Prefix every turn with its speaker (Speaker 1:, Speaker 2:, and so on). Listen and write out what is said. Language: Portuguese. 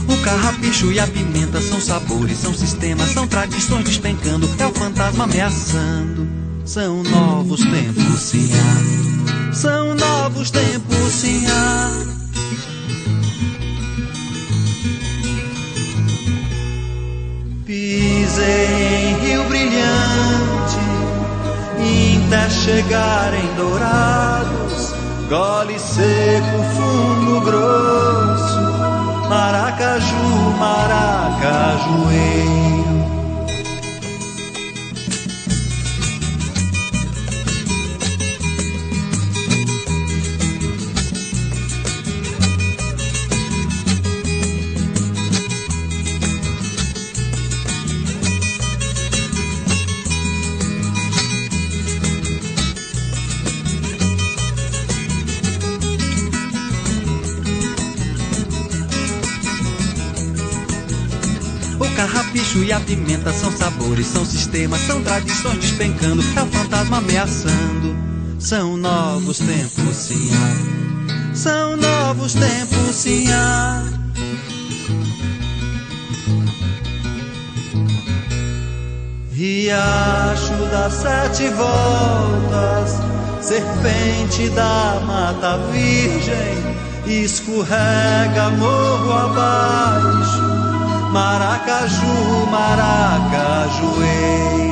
Speaker 1: O carrapicho e a pimenta são sabores, são sistemas, são tradições despencando. É o fantasma ameaçando. São novos tempos, sim, são novos tempos, sim. Pisei em Rio Brilhante, até chegar em Dourados, gole seco, fundo grosso, Maracaju, maracajueiro. O carrapicho e a pimenta são sabores, são sistemas, são tradições despencando. É o fantasma ameaçando. São novos tempos, sim, são novos tempos, sim. Riacho das sete voltas, serpente da mata virgem, escorrega morro abaixo, Maracaju, maracajueiro.